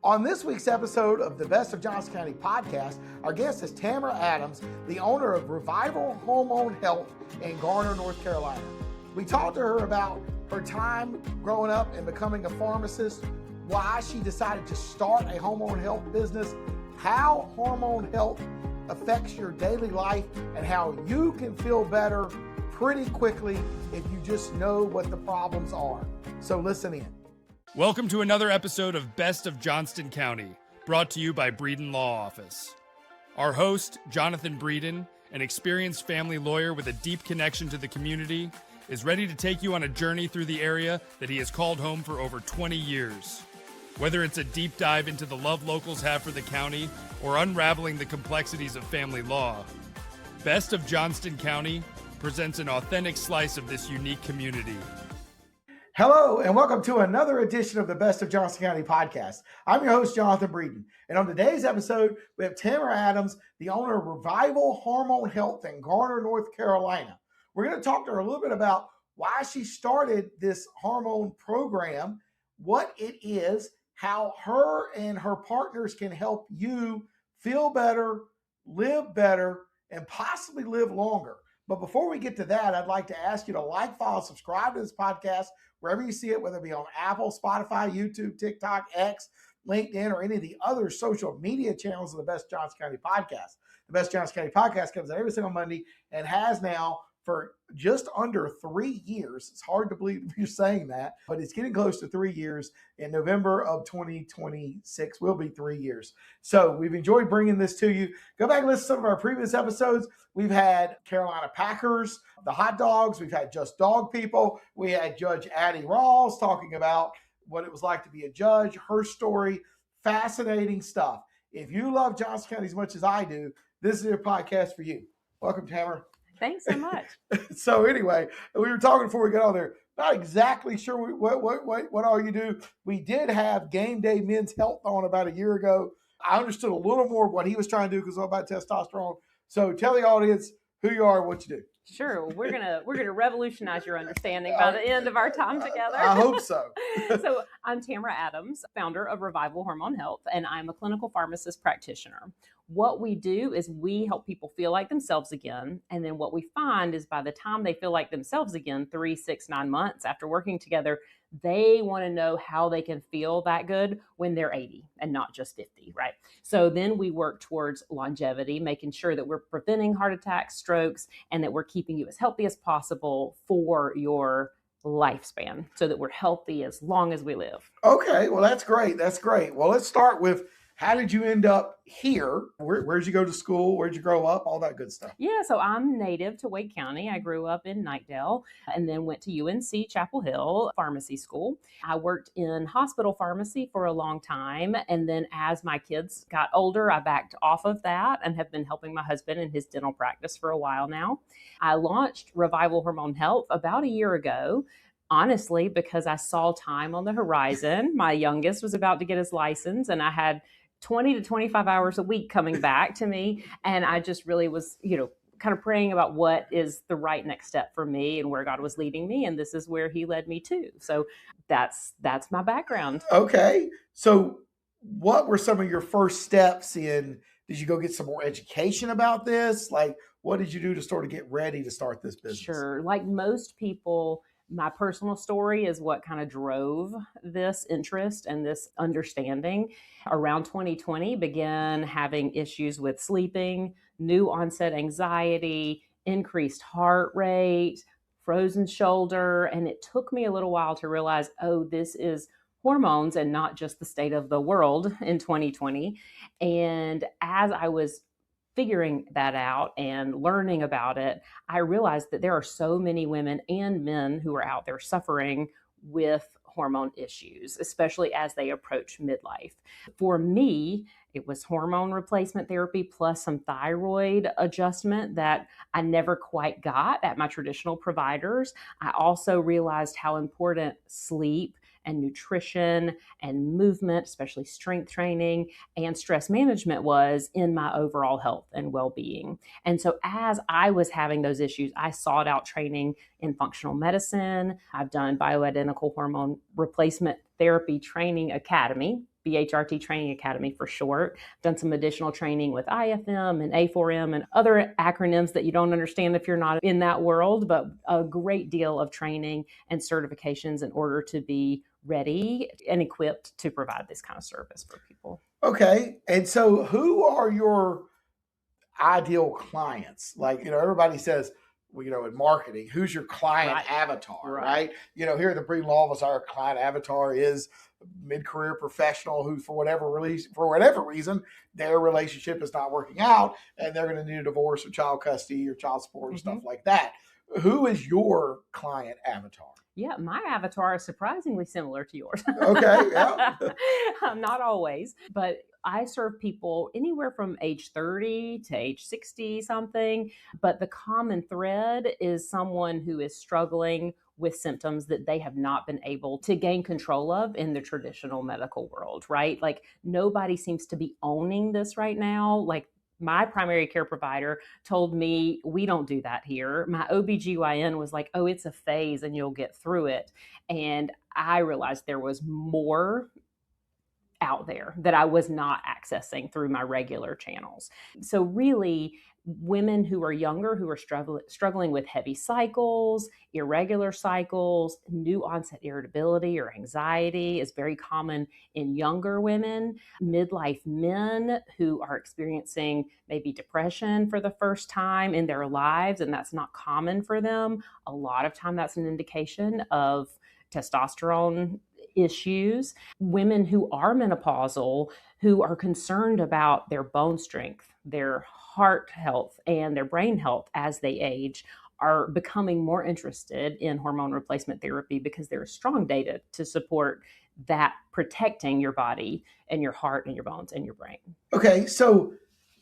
On this week's episode of the Best of Johnston County Podcast, our guest is Tamara Adams, the owner of Revival Hormone Health in Garner, North Carolina. We talked to her about her time growing up and becoming a pharmacist, why she decided to start a hormone health business, how hormone health affects your daily life, and how you can feel better pretty quickly if you just know what the problems are. So listen in. Welcome to another episode of Best of Johnston County, brought to you by Breeden Law Office. Our host, Jonathan Breeden, an experienced family lawyer with a deep connection to the community, is ready to take you on a journey through the area that he has called home for over 20 years. Whether it's a deep dive into the love locals have for the county or unraveling the complexities of family law, Best of Johnston County presents an authentic slice of this unique community. Hello, and welcome to another edition of the Best of Johnston County Podcast. I'm your host, Jonathan Breeden. And on today's episode, we have Tamara Adams, the owner of Revival Hormone Health in Garner, North Carolina. We're going to talk to her a little bit about why she started this hormone program, what it is, how her and her partners can help you feel better, live better, and possibly live longer. But before we get to that, I'd like to ask you to like, follow, subscribe to this podcast wherever you see it, whether it be on Apple, Spotify, YouTube, TikTok, X, LinkedIn, or any of the other social media channels of the Best Johnston County Podcast. The Best Johnston County Podcast comes out every single Monday and has now for just under 3 years. It's hard to believe you're saying that, but it's getting close to 3 years. In November of 2026 will be 3 years. So we've enjoyed bringing this to you. Go back and listen to some of our previous episodes. We've had Carolina Packers, the hot dogs. We've had Just Dog People. We had Judge Addie Rawls talking about what it was like to be a judge, her story. Fascinating stuff. If you love Johnston County as much as I do, this is your podcast for you. Welcome, Tamara. Thanks so much. So anyway, we were talking before we got on there. Not exactly sure what all you do. We did have Game Day Men's Health on about a year ago. I understood a little more of what he was trying to do because it's all about testosterone. So tell the audience who you are and what you do. Sure. We're gonna revolutionize your understanding by the end of our time together. I hope so. So I'm Tamara Adams, founder of Revival Hormone Health, and I'm a clinical pharmacist practitioner. What we do is we help people feel like themselves again. And then what we find is by the time they feel like themselves again, 3, 6, 9 months after working together, they want to know how they can feel that good when they're 80 and not just 50, right? So then we work towards longevity, making sure that we're preventing heart attacks, strokes, and that we're keeping you as healthy as possible for your lifespan so that we're healthy as long as we live. Okay, well, that's great. That's great. Well, let's start with how did you end up here? Where'd you go to school? Where'd you grow up? All that good stuff. Yeah, so I'm native to Wake County. I grew up in Knightdale and then went to UNC Chapel Hill Pharmacy School. I worked in hospital pharmacy for a long time. And then as my kids got older, I backed off of that and have been helping my husband in his dental practice for a while now. I launched Revival Hormone Health about a year ago. Honestly, because I saw time on the horizon. My youngest was about to get his license and I had 20 to 25 hours a week coming back to me. And I just really was, kind of praying about what is the right next step for me and where God was leading me. And this is where he led me to. So that's my background. Okay. So what were some of your first steps in, did you go get some more education about this? Like, what did you do to sort of get ready to start this business? Sure. Like most people, my personal story is what kind of drove this interest and this understanding. Around 2020, began having issues with sleeping, new onset anxiety, increased heart rate, frozen shoulder. And it took me a little while to realize, oh, this is hormones and not just the state of the world in 2020. And as I was figuring that out and learning about it, I realized that there are so many women and men who are out there suffering with hormone issues, especially as they approach midlife. For me, it was hormone replacement therapy plus some thyroid adjustment that I never quite got at my traditional providers. I also realized how important sleep and nutrition and movement, especially strength training and stress management was in my overall health and well-being. And so as I was having those issues, I sought out training in functional medicine. I've done bioidentical hormone replacement therapy training academy BHRT Training Academy for short. Done some additional training with IFM and A4M and other acronyms that you don't understand if you're not in that world, but a great deal of training and certifications in order to be ready and equipped to provide this kind of service for people. Okay. And so who are your ideal clients? Like, everybody says, well, in marketing, who's your client avatar, right? Here at the Breeding Law Office, our client avatar is a mid-career professional who, for whatever reason, their relationship is not working out and they're going to need a divorce or child custody or child support and stuff like that. Who is your client avatar? Yeah, my avatar is surprisingly similar to yours. Okay, yeah. Not always, but I serve people anywhere from age 30 to age 60 something. But the common thread is someone who is struggling with symptoms that they have not been able to gain control of in the traditional medical world, right? Like nobody seems to be owning this right now. Like my primary care provider told me, we don't do that here. My OBGYN was like, oh, it's a phase and you'll get through it. And I realized there was more out there that I was not accessing through my regular channels. So really, women who are younger, who are struggling with heavy cycles, irregular cycles, new onset irritability or anxiety is very common in younger women. Midlife men who are experiencing maybe depression for the first time in their lives, and that's not common for them. A lot of time that's an indication of testosterone issues. Women who are menopausal, who are concerned about their bone strength, their heart health, and their brain health as they age, are becoming more interested in hormone replacement therapy because there is strong data to support that protecting your body and your heart and your bones and your brain. Okay, so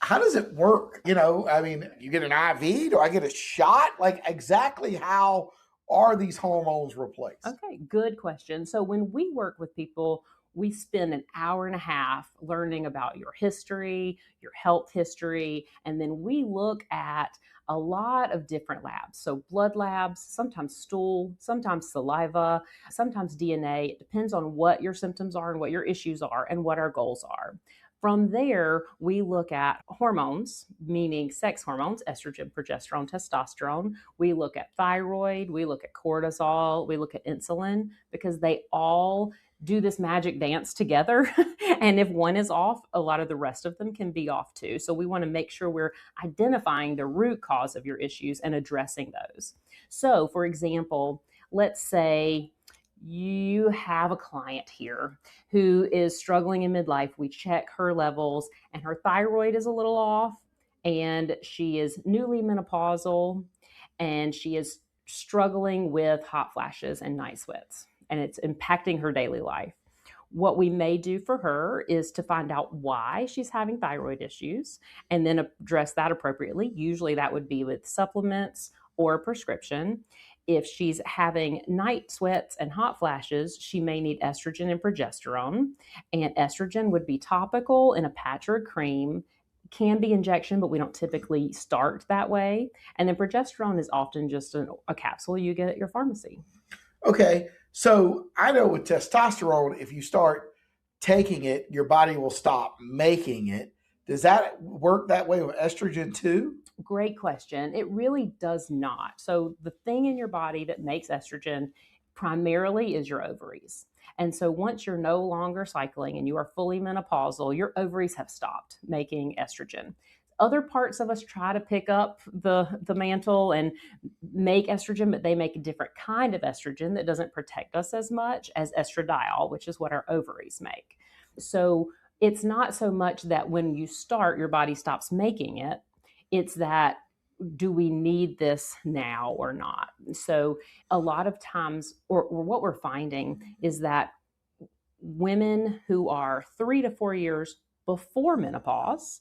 how does it work? You get an IV? Do I get a shot? Like exactly how are these hormones replaced? Okay, good question. So when we work with people, we spend an hour and a half learning about your history, your health history, and then we look at a lot of different labs. So blood labs, sometimes stool, sometimes saliva, sometimes DNA. It depends on what your symptoms are and what your issues are and what our goals are. From there, we look at hormones, meaning sex hormones, estrogen, progesterone, testosterone. We look at thyroid, we look at cortisol, we look at insulin, because they all do this magic dance together. And if one is off, a lot of the rest of them can be off too. So we want to make sure we're identifying the root cause of your issues and addressing those. So for example, let's say you have a client here who is struggling in midlife. We check her levels and her thyroid is a little off and she is newly menopausal and she is struggling with hot flashes and night sweats and it's impacting her daily life. What we may do for her is to find out why she's having thyroid issues and then address that appropriately. Usually that would be with supplements or a prescription. If she's having night sweats and hot flashes, she may need estrogen and progesterone. And estrogen would be topical in a patch or a cream, can be injection, but we don't typically start that way. And then progesterone is often just a capsule you get at your pharmacy. Okay, so I know with testosterone, if you start taking it, your body will stop making it. Does that work that way with estrogen too? Great question. It really does not. So the thing in your body that makes estrogen primarily is your ovaries. And so once you're no longer cycling and you are fully menopausal, your ovaries have stopped making estrogen. Other parts of us try to pick up the mantle and make estrogen, but they make a different kind of estrogen that doesn't protect us as much as estradiol, which is what our ovaries make. So it's not so much that when you start, your body stops making it. It's that, do we need this now or not? So a lot of times, or what we're finding is that women who are 3 to 4 years before menopause,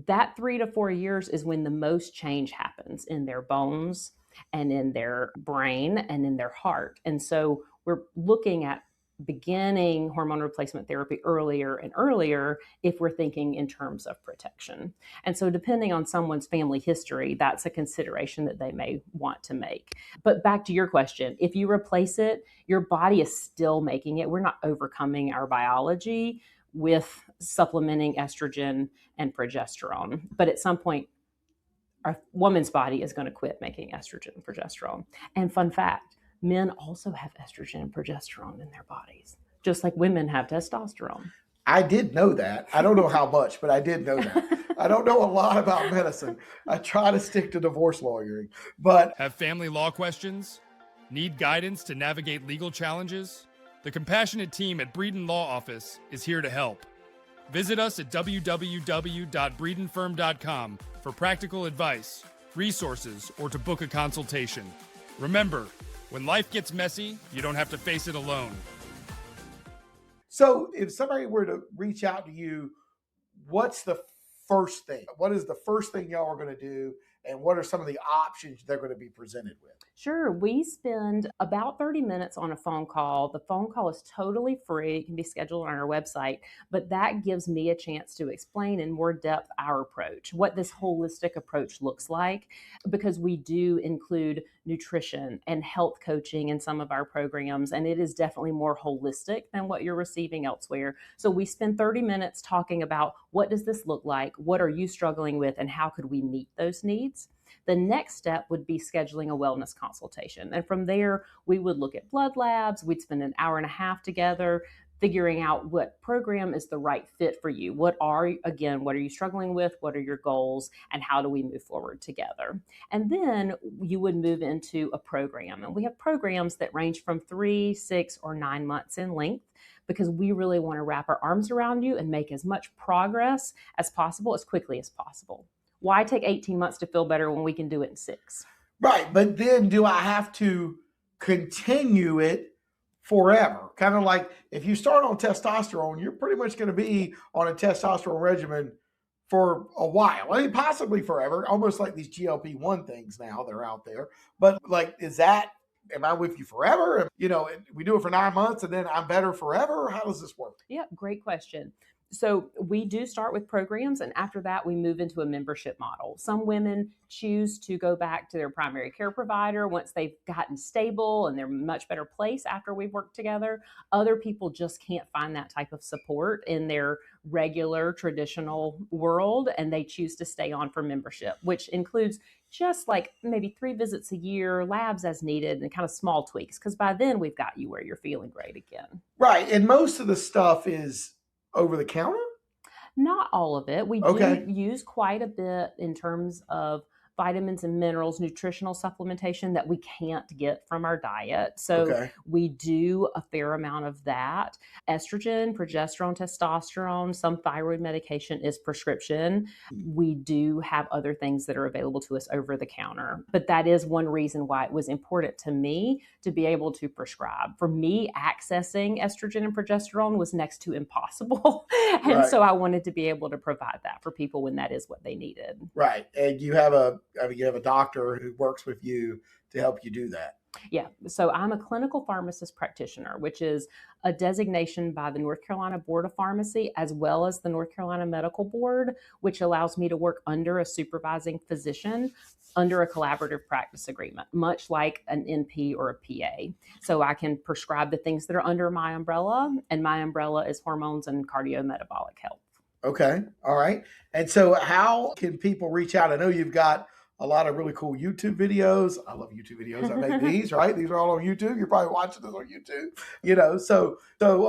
that 3 to 4 years is when the most change happens in their bones and in their brain and in their heart. And so we're looking at beginning hormone replacement therapy earlier and earlier if we're thinking in terms of protection. And so depending on someone's family history, that's a consideration that they may want to make. But back to your question, if you replace it, your body is still making it. We're not overcoming our biology. with supplementing estrogen and progesterone. But at some point, a woman's body is going to quit making estrogen and progesterone. And fun fact, men also have estrogen and progesterone in their bodies, just like women have testosterone. I did know that. I don't know how much, but I did know that. I don't know a lot about medicine. I try to stick to divorce lawyering, but... Have family law questions? Need guidance to navigate legal challenges? The compassionate team at Breeden Law Office is here to help. Visit us at www.breedenfirm.com for practical advice, resources, or to book a consultation. Remember, when life gets messy, you don't have to face it alone. So if somebody were to reach out to you, what's the first thing? What is the first thing y'all are going to do? And what are some of the options they're going to be presented with? Sure. We spend about 30 minutes on a phone call. The phone call is totally free. It can be scheduled on our website, but that gives me a chance to explain in more depth our approach, what this holistic approach looks like, because we do include nutrition and health coaching in some of our programs, and it is definitely more holistic than what you're receiving elsewhere. So we spend 30 minutes talking about what does this look like, what are you struggling with, and how could we meet those needs. The next step would be scheduling a wellness consultation. And from there, we would look at blood labs. We'd spend an hour and a half together figuring out what program is the right fit for you. What are you struggling with? What are your goals? And how do we move forward together? And then you would move into a program. And we have programs that range from 3, 6, or 9 months in length, because we really want to wrap our arms around you and make as much progress as possible, as quickly as possible. Why take 18 months to feel better when we can do it in 6? Right. But then do I have to continue it forever? Kind of like if you start on testosterone, you're pretty much going to be on a testosterone regimen for a while. I mean, possibly forever, almost like these GLP-1 things now that are out there. But like, am I with you forever? We do it for 9 months and then I'm better forever? How does this work? Yeah, great question. So we do start with programs, and after that, we move into a membership model. Some women choose to go back to their primary care provider once they've gotten stable and they're in a much better place after we've worked together. Other people just can't find that type of support in their regular traditional world, and they choose to stay on for membership, which includes just like maybe 3 visits a year, labs as needed, and kind of small tweaks, because by then we've got you where you're feeling great again. Right. And most of the stuff is over the counter? Not all of it. We do use quite a bit in terms of vitamins and minerals, nutritional supplementation that we can't get from our diet. So we do a fair amount of that. Estrogen, progesterone, testosterone, some thyroid medication is prescription. We do have other things that are available to us over the counter. But that is one reason why it was important to me to be able to prescribe. For me, accessing estrogen and progesterone was next to impossible. And so I wanted to be able to provide that for people when that is what they needed. Right. And you have a doctor who works with you to help you do that. Yeah. So I'm a clinical pharmacist practitioner, which is a designation by the North Carolina Board of Pharmacy, as well as the North Carolina Medical Board, which allows me to work under a supervising physician under a collaborative practice agreement, much like an NP or a PA. So I can prescribe the things that are under my umbrella, and my umbrella is hormones and cardiometabolic health. Okay. All right. And so how can people reach out? I know you've got a lot of really cool YouTube videos. I love YouTube videos. I make these, right? These are all on YouTube. You're probably watching this on YouTube, so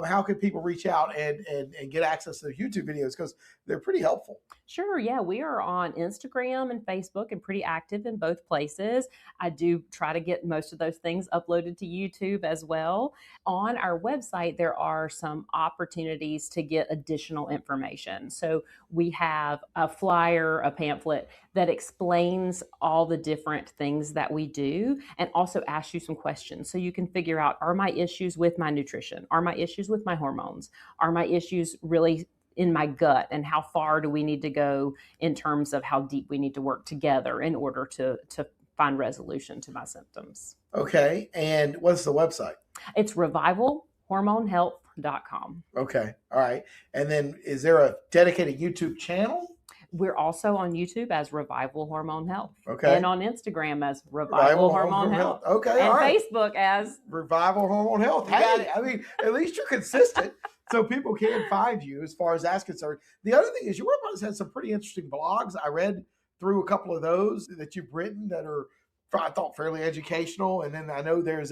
how can people reach out and get access to the YouTube videos? Because they're pretty helpful. Sure. Yeah. We are on Instagram and Facebook and pretty active in both places. I do try to get most of those things uploaded to YouTube as well. On our website, there are some opportunities to get additional information. So we have a flyer, a pamphlet that explains all the different things that we do and also asks you some questions so you can figure out, are my issues with my nutrition? Are my issues with my hormones? Are my issues really in my gut, and how far do we need to go in terms of how deep we need to work together in order to find resolution to my symptoms? Okay. And what's the website? It's revivalhormonehealth.com. Okay. All right. And then is there a dedicated YouTube channel? We're also on YouTube as Revival Hormone Health. Okay. And on Instagram as Revival Hormone Health. Okay. And all right. Facebook as Revival Hormone Health. Hey, I mean, at least you're consistent. So people can find you as far as that's concerned. The other thing is your website has some pretty interesting blogs. I read through a couple of those that you've written that are, I thought, fairly educational. And then I know there's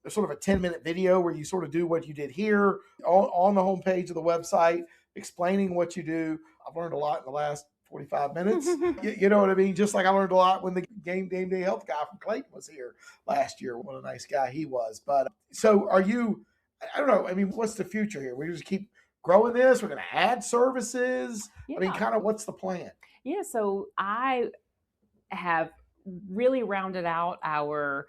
sort of a 10-minute video where you sort of do what you did here on the homepage of the website, explaining what you do. I've learned a lot in the last 45 minutes. You know what I mean? Just like I learned a lot when the game day health guy from Clayton was here last year. What a nice guy he was. But so are you, I don't know. I mean, what's the future here? We just keep growing this. We're going to add services. Yeah. I mean, kind of what's the plan? Yeah. So I have really rounded out our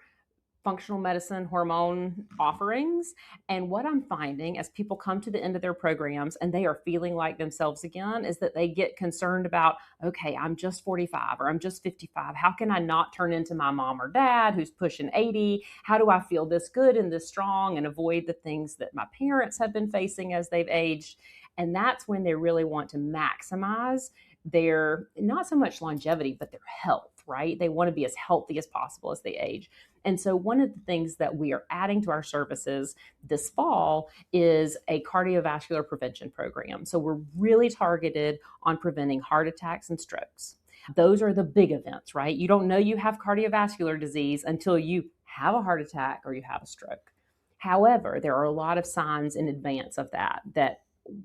functional medicine hormone offerings. And what I'm finding as people come to the end of their programs and they are feeling like themselves again is that they get concerned about, okay, I'm just 45 or I'm just 55. How can I not turn into my mom or dad who's pushing 80? How do I feel this good and this strong and avoid the things that my parents have been facing as they've aged? And that's when they really want to maximize their, not so much longevity, but their health, right? They want to be as healthy as possible as they age. And so one of the things that we are adding to our services this fall is a cardiovascular prevention program. So we're really targeted on preventing heart attacks and strokes. Those are the big events, right? You don't know you have cardiovascular disease until you have a heart attack or you have a stroke. However, there are a lot of signs in advance of that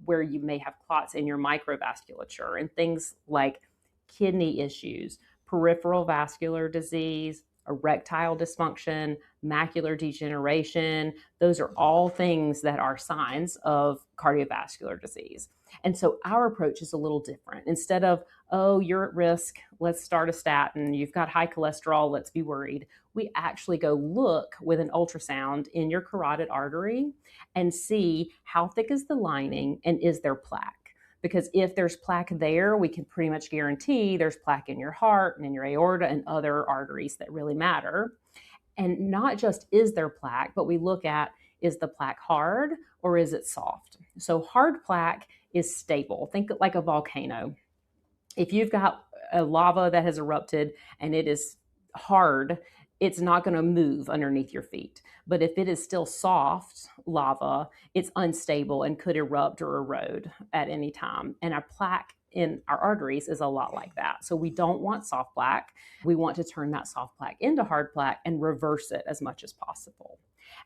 where you may have clots in your microvasculature and things like kidney issues, peripheral vascular disease, erectile dysfunction, macular degeneration. Those are all things that are signs of cardiovascular disease. And so our approach is a little different. Instead of, oh, you're at risk, let's start a statin, you've got high cholesterol, let's be worried. We actually go look with an ultrasound in your carotid artery and see how thick is the lining and is there plaque. Because if there's plaque there, we can pretty much guarantee there's plaque in your heart and in your aorta and other arteries that really matter. And not just is there plaque, but we look at, is the plaque hard or is it soft? So hard plaque is stable. Think like a volcano. If you've got a lava that has erupted and it is hard, it's not going to move underneath your feet. But if it is still soft lava, it's unstable and could erupt or erode at any time. And a plaque in our arteries is a lot like that. So we don't want soft plaque. We want to turn that soft plaque into hard plaque and reverse it as much as possible.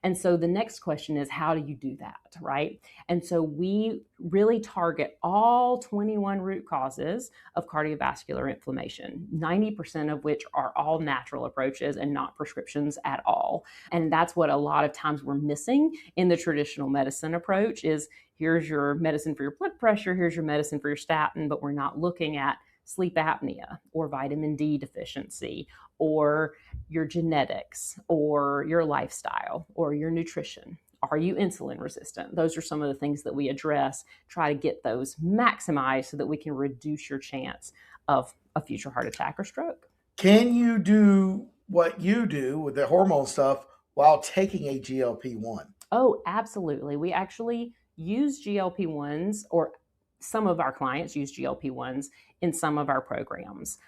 And so the next question is, how do you do that, right? And so we really target all 21 root causes of cardiovascular inflammation, 90% of which are all natural approaches and not prescriptions at all. And that's what a lot of times we're missing in the traditional medicine approach is, here's your medicine for your blood pressure, here's your medicine for your statin, but we're not looking at sleep apnea or vitamin D deficiency or your genetics or your lifestyle or your nutrition. Are you insulin resistant? Those are some of the things that we address, try to get those maximized so that we can reduce your chance of a future heart attack or stroke. Can you do what you do with the hormone stuff while taking a GLP-1? Oh, absolutely. We actually use GLP-1s, or some of our clients use GLP-1s in some of our programs.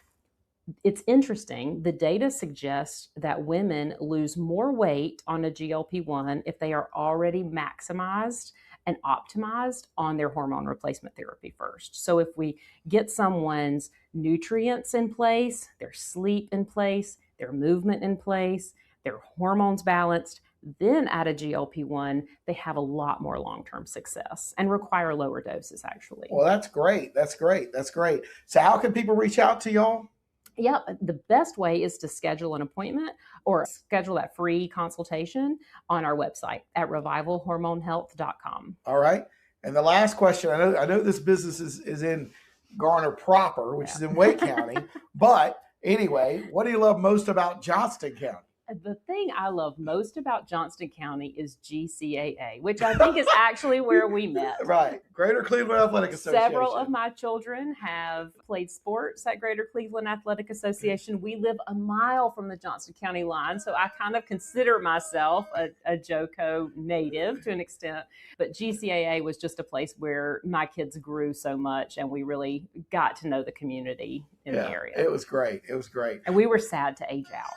It's interesting. The data suggests that women lose more weight on a GLP-1 if they are already maximized and optimized on their hormone replacement therapy first. So if we get someone's nutrients in place, their sleep in place, their movement in place, their hormones balanced, then add a GLP-1, they have a lot more long-term success and require lower doses, actually. Well, that's great. That's great. That's great. So how can people reach out to y'all? Yeah, the best way is to schedule an appointment or schedule that free consultation on our website at revivalhormonehealth.com. All right. And the last question, I know this business is in Garner proper, which is in Wake County. But anyway, what do you love most about Johnston County? The thing I love most about Johnston County is GCAA, which I think is actually where we met. Right. Greater Cleveland Athletic Association. Several of my children have played sports at Greater Cleveland Athletic Association. We live a mile from the Johnston County line, so I kind of consider myself a JOCO native to an extent. But GCAA was just a place where my kids grew so much, and we really got to know the community in the area. It was great. It was great. And we were sad to age out.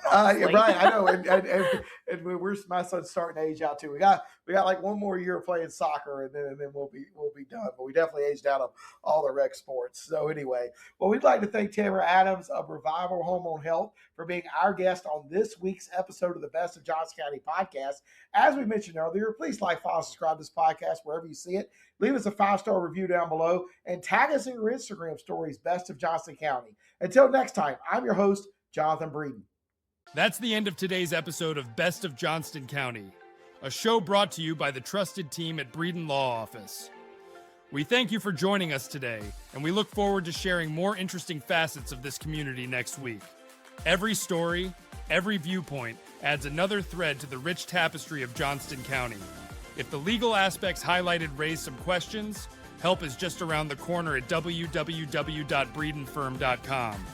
Right, I know. And we're my son's starting to age out too. We got like one more year of playing soccer, and then we'll be done. But we definitely aged out of all the rec sports. So anyway, well, we'd like to thank Tamara Adams of Revival Hormone Health for being our guest on this week's episode of the Best of Johnston County Podcast. As we mentioned earlier, please like, follow, subscribe to this podcast wherever you see it. Leave us a 5-star review down below and tag us in your Instagram stories, Best of Johnston County. Until next time, I'm your host, Jonathan Breeden. That's the end of today's episode of Best of Johnston County, a show brought to you by the trusted team at Breeden Law Office. We thank you for joining us today, and we look forward to sharing more interesting facets of this community next week. Every story, every viewpoint adds another thread to the rich tapestry of Johnston County. If the legal aspects highlighted raise some questions, help is just around the corner at www.breedenfirm.com.